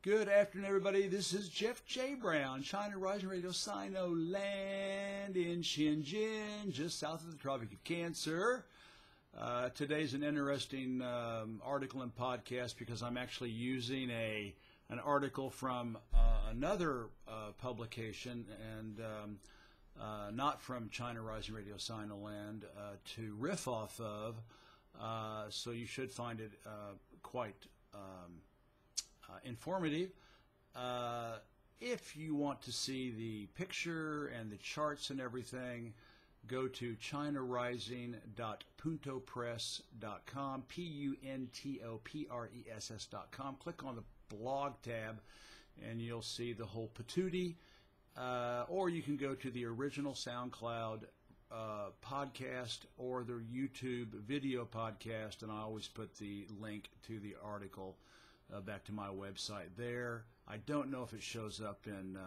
Good afternoon, everybody. This is Jeff J. Brown, China Rising Radio Sinoland in Shenzhen, just south of the Tropic of Cancer. Today's an interesting article and podcast because I'm actually using an article from another publication and not from China Rising Radio Sinoland to riff off of. So you should find it quite informative. If you want to see the picture and the charts and everything, go to chinarising.puntopress.com, puntopress.com. Click on the blog tab and you'll see the whole patootie. Or you can go to the original SoundCloud podcast or the YouTube video podcast, and I always put the link to the article back to my website there. I don't know if it shows up in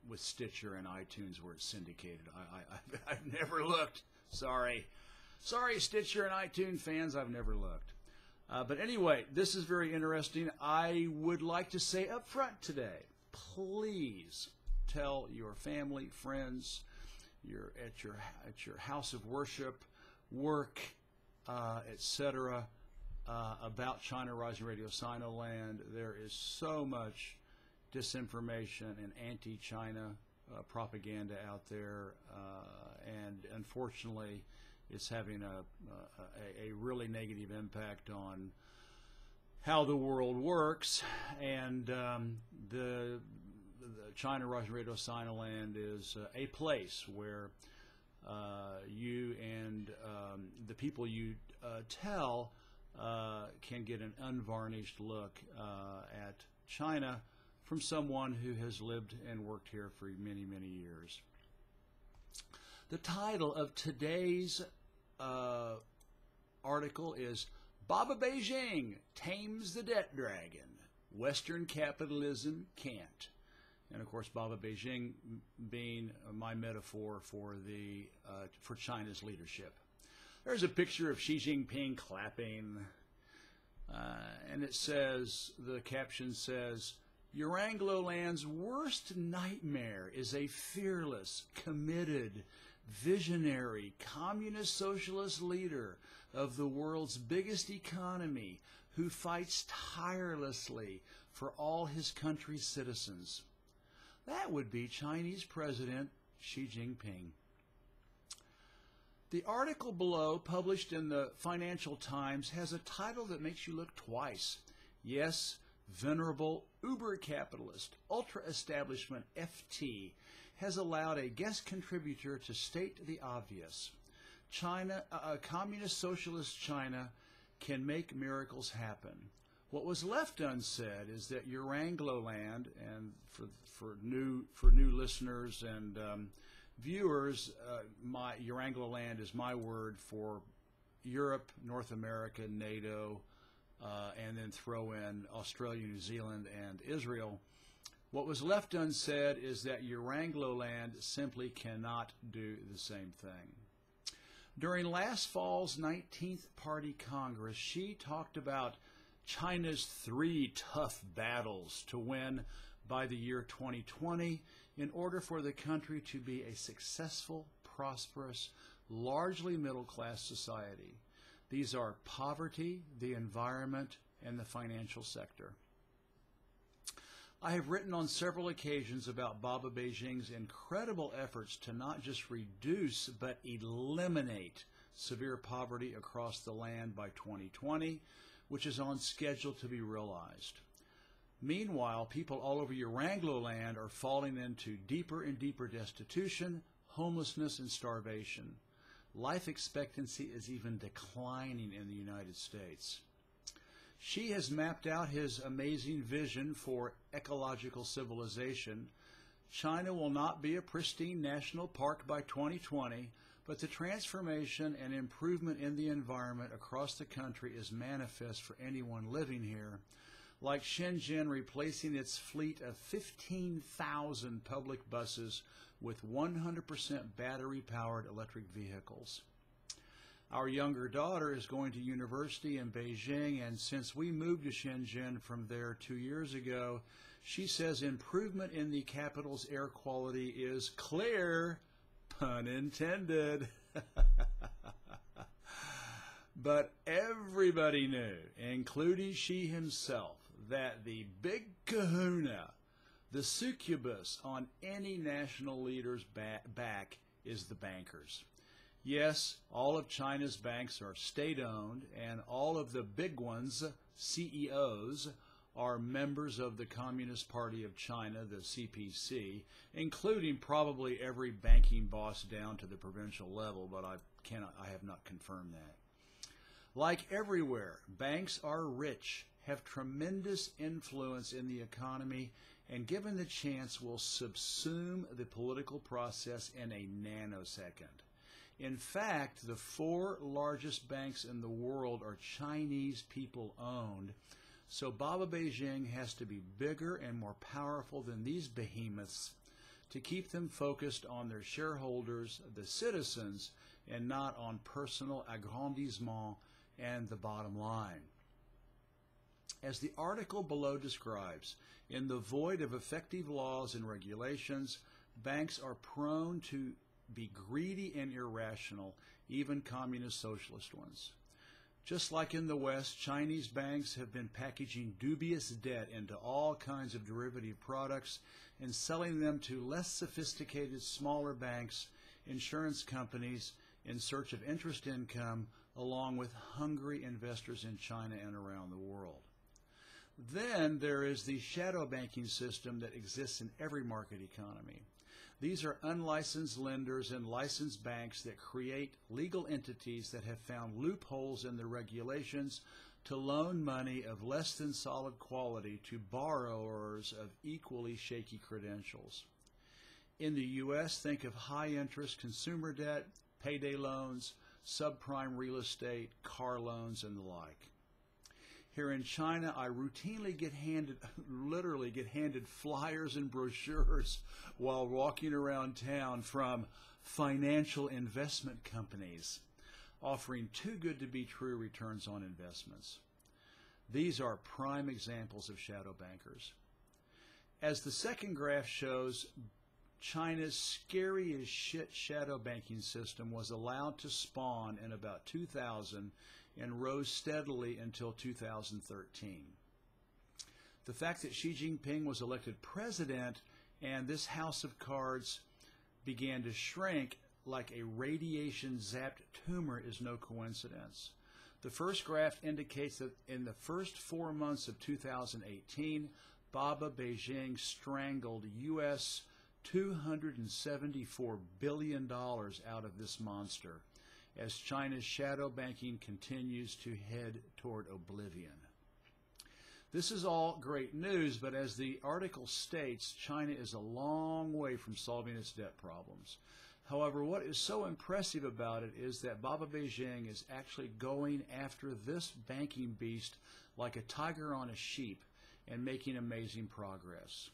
with Stitcher and iTunes where it's syndicated. I've never looked. Sorry, Stitcher and iTunes fans, I've never looked. But anyway, this is very interesting. I would like to say up front today, please tell your family, friends, at your house of worship, work, etc. About China Rising Radio Sinoland. There is so much disinformation and anti-China propaganda out there, and unfortunately it's having a really negative impact on how the world works. And the China Rising Radio Sinoland is a place where you and the people you tell can get an unvarnished look at China from someone who has lived and worked here for many, many years. The title of today's article is Baba Beijing Tames the Debt Dragon. Western Capitalism Can't. And of course, Baba Beijing being my metaphor for China's leadership. There's a picture of Xi Jinping clapping, and it says, the caption says, "Your Anglo-land's worst nightmare is a fearless, committed, visionary, communist-socialist leader of the world's biggest economy who fights tirelessly for all his country's citizens." That would be Chinese President Xi Jinping. The article below, published in the Financial Times, has a title that makes you look twice. Yes, venerable uber-capitalist, ultra-establishment FT has allowed a guest contributor to state the obvious. China, communist-socialist China can make miracles happen. What was left unsaid is that your Anglo-land, and for new listeners and viewers, your Anglo-land is my word for Europe, North America, NATO, and then throw in Australia, New Zealand, and Israel. What was left unsaid is that your Anglo-land simply cannot do the same thing. During last fall's 19th Party Congress, Xi talked about China's 3 tough battles to win by the year 2020 in order for the country to be a successful, prosperous, largely middle-class society. These are poverty, the environment, and the financial sector. I have written on several occasions about Baba Beijing's incredible efforts to not just reduce but eliminate severe poverty across the land by 2020, which is on schedule to be realized. Meanwhile, people all over your Anglo-land are falling into deeper and deeper destitution, homelessness, and starvation. Life expectancy is even declining in the United States. Xi has mapped out his amazing vision for ecological civilization. China will not be a pristine national park by 2020, but the transformation and improvement in the environment across the country is manifest for anyone living here, like Shenzhen replacing its fleet of 15,000 public buses with 100% battery-powered electric vehicles. Our younger daughter is going to university in Beijing, and since we moved to Shenzhen from there 2 years ago, she says improvement in the capital's air quality is clear, pun intended. But everybody knew, including she himself, that the big kahuna, the succubus on any national leader's back is the bankers. Yes, all of China's banks are state-owned, and all of the big ones, CEOs, are members of the Communist Party of China, the CPC, including probably every banking boss down to the provincial level, but I have not confirmed that. Like everywhere, banks are rich, have tremendous influence in the economy, and given the chance will subsume the political process in a nanosecond. In fact, the 4 largest banks in the world are Chinese people-owned, so Baba Beijing has to be bigger and more powerful than these behemoths to keep them focused on their shareholders, the citizens, and not on personal aggrandizement and the bottom line. As the article below describes, in the void of effective laws and regulations, banks are prone to be greedy and irrational, even communist-socialist ones. Just like in the West, Chinese banks have been packaging dubious debt into all kinds of derivative products and selling them to less sophisticated, smaller banks, insurance companies in search of interest income, along with hungry investors in China and around the world. Then there is the shadow banking system that exists in every market economy. These are unlicensed lenders and licensed banks that create legal entities that have found loopholes in the regulations to loan money of less than solid quality to borrowers of equally shaky credentials. In the U.S., think of high-interest consumer debt, payday loans, subprime real estate, car loans, and the like. Here in China, I routinely literally get handed flyers and brochures while walking around town from financial investment companies offering too good to be true returns on investments. These are prime examples of shadow bankers. As the second graph shows, China's scary as shit shadow banking system was allowed to spawn in about 2000 and rose steadily until 2013. The fact that Xi Jinping was elected president and this house of cards began to shrink like a radiation-zapped tumor is no coincidence. The first graph indicates that in the first 4 months of 2018, Baba Beijing strangled U.S. $274 billion out of this monster, as China's shadow banking continues to head toward oblivion. This is all great news, but as the article states, China is a long way from solving its debt problems. However, what is so impressive about it is that Baba Beijing is actually going after this banking beast like a tiger on a sheep and making amazing progress.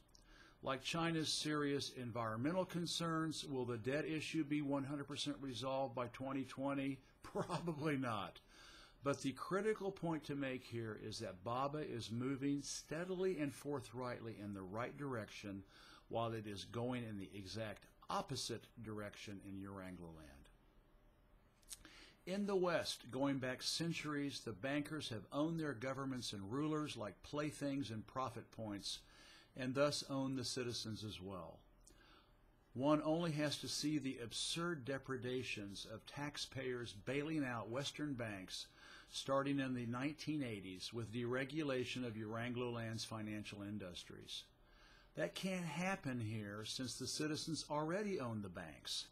Like China's serious environmental concerns, will the debt issue be 100% resolved by 2020? Probably not. But the critical point to make here is that Baba is moving steadily and forthrightly in the right direction, while it is going in the exact opposite direction in Euranglo-land. In the West, going back centuries, the bankers have owned their governments and rulers like playthings and profit points, and thus own the citizens as well. One only has to see the absurd depredations of taxpayers bailing out Western banks starting in the 1980s with deregulation of Euranglo-land's financial industries. That can't happen here since the citizens already own the banks.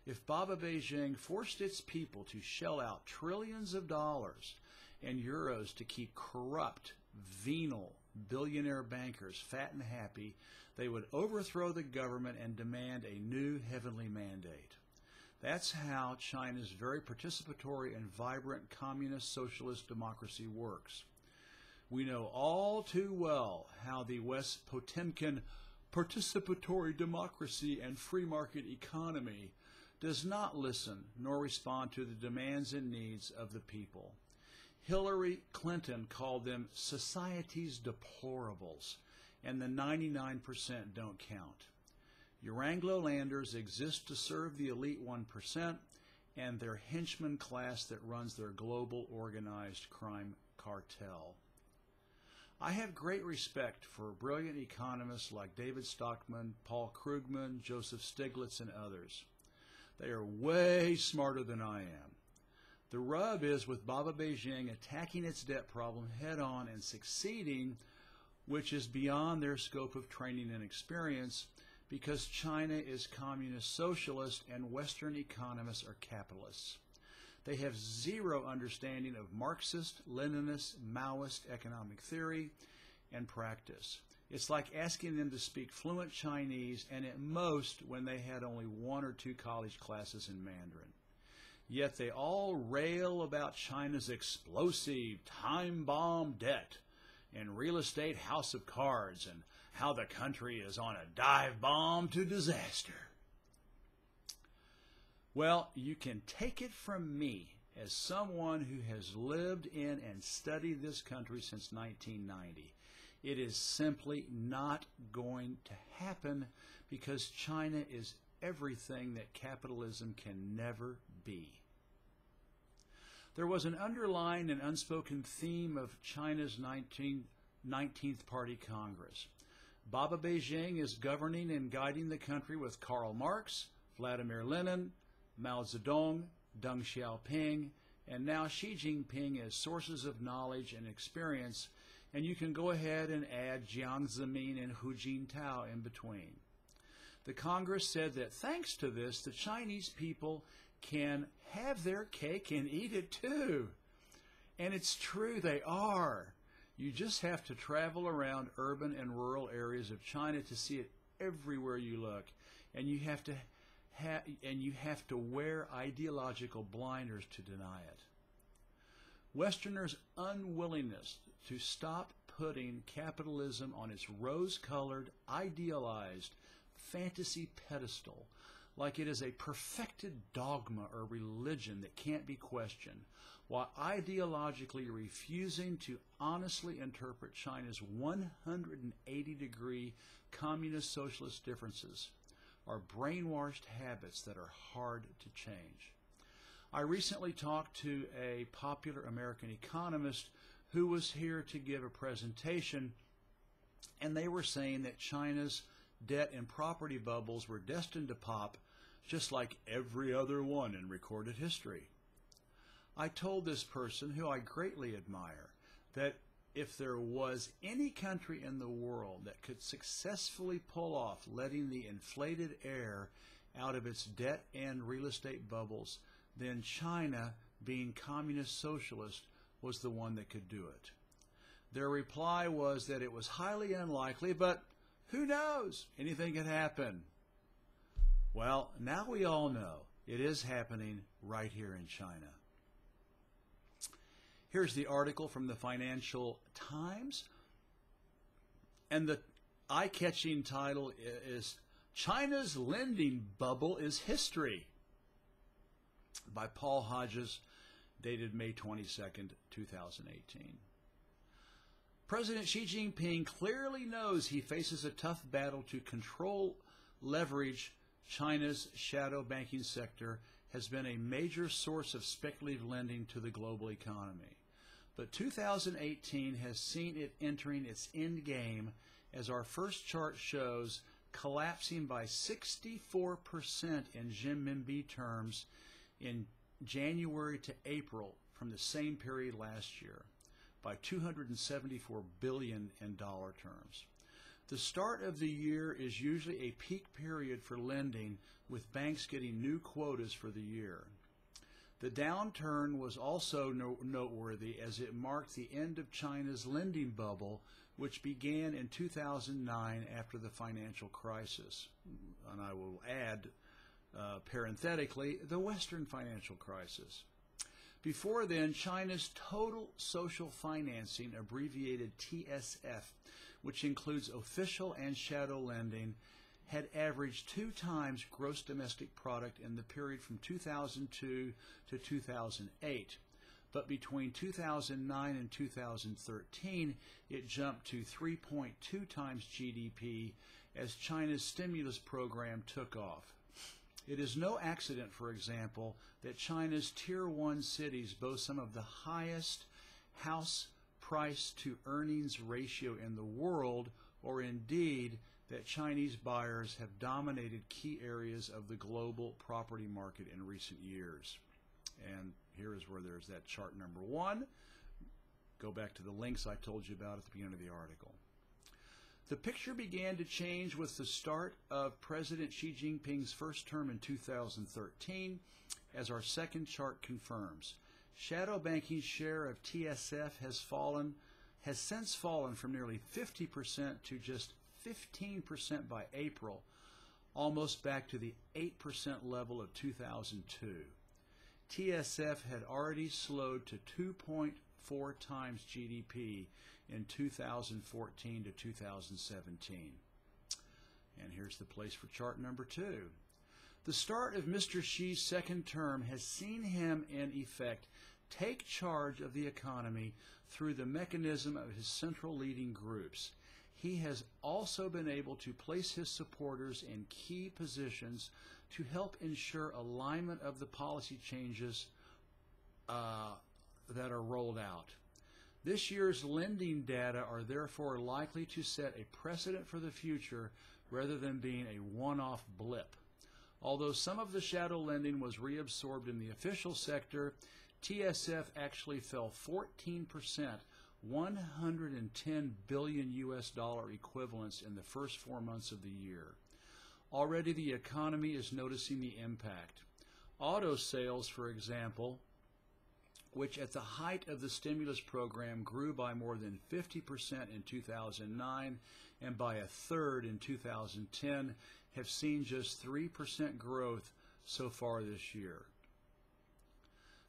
If Baba Beijing forced its people to shell out trillions of dollars and euros to keep corrupt, venal, billionaire bankers fat and happy, they would overthrow the government and demand a new heavenly mandate. That's how China's very participatory and vibrant communist-socialist democracy works. We know all too well how the West's Potemkin participatory democracy and free market economy does not listen nor respond to the demands and needs of the people. Hillary Clinton called them society's deplorables, and the 99% don't count. Your Anglo-landers exist to serve the elite 1% and their henchman class that runs their global organized crime cartel. I have great respect for brilliant economists like David Stockman, Paul Krugman, Joseph Stiglitz, and others. They are way smarter than I am. The rub is with Baba Beijing attacking its debt problem head-on and succeeding, which is beyond their scope of training and experience, because China is communist-socialist and Western economists are capitalists. They have zero understanding of Marxist, Leninist, Maoist economic theory and practice. It's like asking them to speak fluent Chinese, and at most when they had only 1 or 2 college classes in Mandarin. Yet they all rail about China's explosive time bomb debt and real estate house of cards and how the country is on a dive bomb to disaster. Well, you can take it from me as someone who has lived in and studied this country since 1990. It is simply not going to happen because China is everything that capitalism can never be. There was an underlying and unspoken theme of China's 19th Party Congress. Baba Beijing is governing and guiding the country with Karl Marx, Vladimir Lenin, Mao Zedong, Deng Xiaoping, and now Xi Jinping as sources of knowledge and experience, and you can go ahead and add Jiang Zemin and Hu Jintao in between. The Congress said that thanks to this, the Chinese people can have their cake and eat it too. And it's true, they are. You just have to travel around urban and rural areas of China to see it everywhere you look, and you have to wear ideological blinders to deny it. Westerners' unwillingness to stop putting capitalism on its rose-colored, idealized fantasy pedestal like it is a perfected dogma or religion that can't be questioned, while ideologically refusing to honestly interpret China's 180-degree communist-socialist differences, are brainwashed habits that are hard to change. I recently talked to a popular American economist who was here to give a presentation, and they were saying that China's debt and property bubbles were destined to pop just like every other one in recorded history. I told this person, who I greatly admire, that if there was any country in the world that could successfully pull off letting the inflated air out of its debt and real estate bubbles, then China, being communist-socialist, was the one that could do it. Their reply was that it was highly unlikely, but who knows? Anything can happen. Well, now we all know it is happening right here in China. Here's the article from the Financial Times, and the eye-catching title is China's Lending Bubble is History, by Paul Hodges, dated May 22nd, 2018. President Xi Jinping clearly knows he faces a tough battle to control leverage. China's shadow banking sector has been a major source of speculative lending to the global economy. But 2018 has seen it entering its end game, as our first chart shows, collapsing by 64% in renminbi terms in January to April from the same period last year, by $274 billion in dollar terms. The start of the year is usually a peak period for lending, with banks getting new quotas for the year. The downturn was also noteworthy as it marked the end of China's lending bubble, which began in 2009 after the financial crisis. And I will add, parenthetically, the Western financial crisis. Before then, China's total social financing, abbreviated TSF, which includes official and shadow lending, had averaged 2 times gross domestic product in the period from 2002 to 2008. But between 2009 and 2013, it jumped to 3.2 times GDP as China's stimulus program took off. It is no accident, for example, that China's Tier 1 cities boast some of the highest house price to earnings ratio in the world, or indeed that Chinese buyers have dominated key areas of the global property market in recent years. And here is where there's that chart number 1. Go back to the links I told you about at the beginning of the article. The picture began to change with the start of President Xi Jinping's first term in 2013, as our second chart confirms. Shadow banking's share of TSF has since fallen from nearly 50% to just 15% by April, almost back to the 8% level of 2002. TSF had already slowed to 2.4 times GDP in 2014 to 2017. And here's the place for chart number 2. The start of Mr. Xi's second term has seen him, in effect, take charge of the economy through the mechanism of his central leading groups. He has also been able to place his supporters in key positions to help ensure alignment of the policy changes that are rolled out. This year's lending data are therefore likely to set a precedent for the future rather than being a one-off blip. Although some of the shadow lending was reabsorbed in the official sector, TSF actually fell 14%, 110 billion US dollar equivalents in the first 4 months of the year. Already the economy is noticing the impact. Auto sales, for example, which at the height of the stimulus program grew by more than 50% in 2009 and by a third in 2010, have seen just 3% growth so far this year.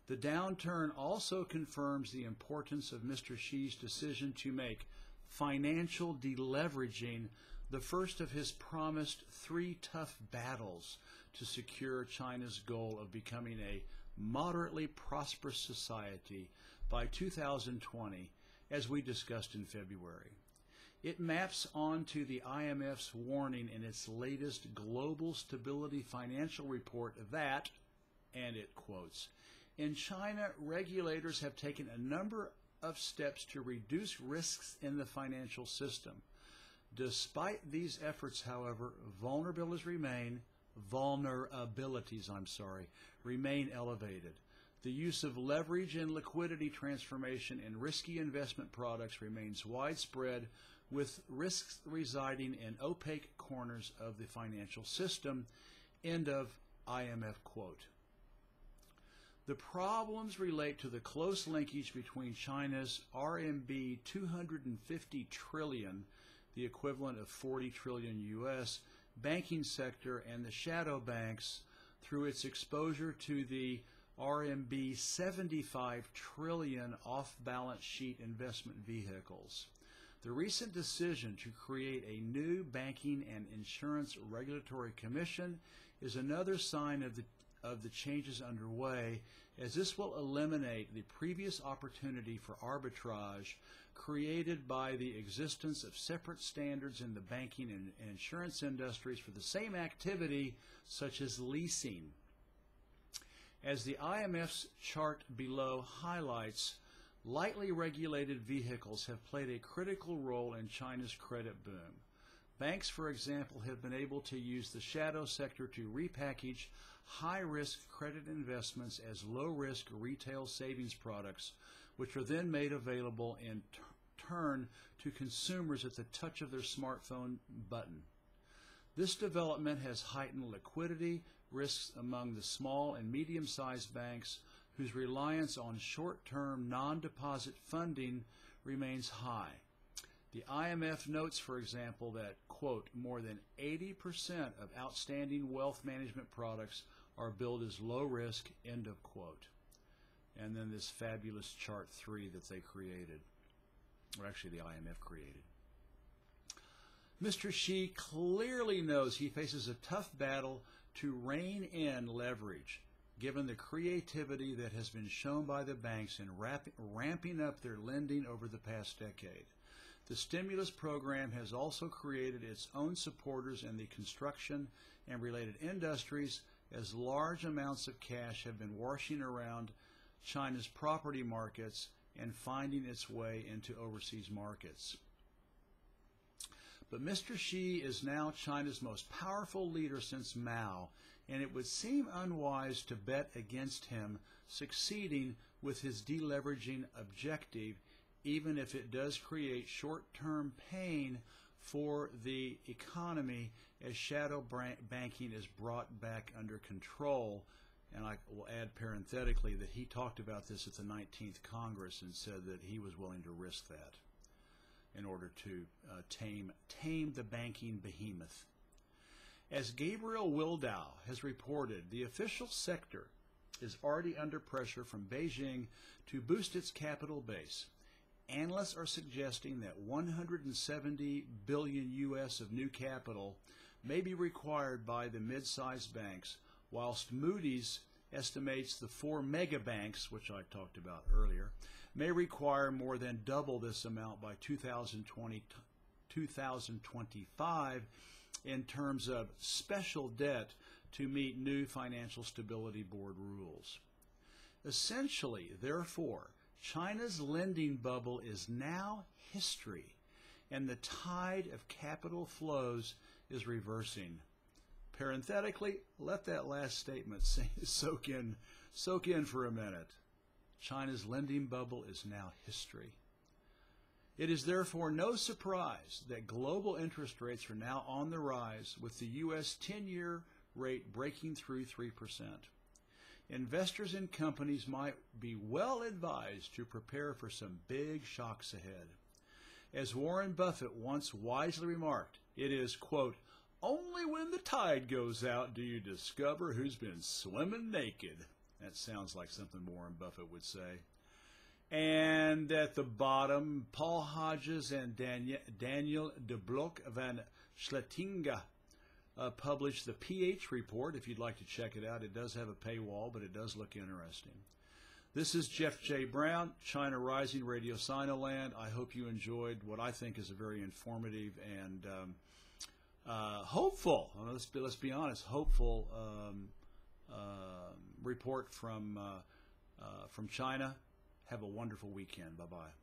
The downturn also confirms the importance of Mr. Xi's decision to make financial deleveraging the first of his promised 3 tough battles to secure China's goal of becoming a moderately prosperous society by 2020, as we discussed in February. It maps onto the IMF's warning in its latest Global Stability Financial Report that, and it quotes, "In China, regulators have taken a number of steps to reduce risks in the financial system. Despite these efforts, however, vulnerabilities remain elevated. The use of leverage and liquidity transformation in risky investment products remains widespread, with risks residing in opaque corners of the financial system." End of IMF quote. The problems relate to the close linkage between China's RMB 250 trillion, the equivalent of 40 trillion US, banking sector and the shadow banks through its exposure to the RMB 75 trillion off-balance sheet investment vehicles. The recent decision to create a new banking and insurance regulatory commission is another sign of the changes underway, as this will eliminate the previous opportunity for arbitrage created by the existence of separate standards in the banking and insurance industries for the same activity, such as leasing. As the IMF's chart below highlights, lightly regulated vehicles have played a critical role in China's credit boom. Banks, for example, have been able to use the shadow sector to repackage high-risk credit investments as low-risk retail savings products, which are then made available in turn to consumers at the touch of their smartphone button. This development has heightened liquidity risks among the small and medium-sized banks, whose reliance on short-term non-deposit funding remains high. The IMF notes, for example, that, quote, more than 80% of outstanding wealth management products are billed as low risk, end of quote. And then this fabulous chart 3 that they created, or actually the IMF created. Mr. Xi clearly knows he faces a tough battle to rein in leverage, given the creativity that has been shown by the banks in ramping up their lending over the past decade. The stimulus program has also created its own supporters in the construction and related industries, as large amounts of cash have been washing around China's property markets and finding its way into overseas markets. But Mr. Xi is now China's most powerful leader since Mao, and it would seem unwise to bet against him succeeding with his deleveraging objective, even if it does create short-term pain for the economy as shadow banking is brought back under control. And I will add parenthetically that he talked about this at the 19th Congress and said that he was willing to risk that in order to tame the banking behemoth. As Gabriel Wildau has reported, the official sector is already under pressure from Beijing to boost its capital base. Analysts are suggesting that 170 billion US of new capital may be required by the mid-sized banks, whilst Moody's estimates the 4 mega banks, which I talked about earlier, may require more than double this amount by 2025 in terms of special debt to meet new Financial Stability Board rules. Essentially, therefore, China's lending bubble is now history, and the tide of capital flows is reversing. Parenthetically, let that last statement soak in for a minute. China's lending bubble is now history. It is therefore no surprise that global interest rates are now on the rise, with the U.S. 10-year rate breaking through 3%. Investors in companies might be well advised to prepare for some big shocks ahead. As Warren Buffett once wisely remarked, it is, quote, only when the tide goes out do you discover who's been swimming naked. That sounds like something Warren Buffett would say. And at the bottom, Paul Hodges and Daniel de Blok van Schlettinga published the PH report. If you'd like to check it out, it does have a paywall, but it does look interesting. This is Jeff J. Brown, China Rising Radio Sinoland. I hope you enjoyed what I think is a very informative and hopeful, let's be honest, hopeful report from China. Have a wonderful weekend. Bye-bye.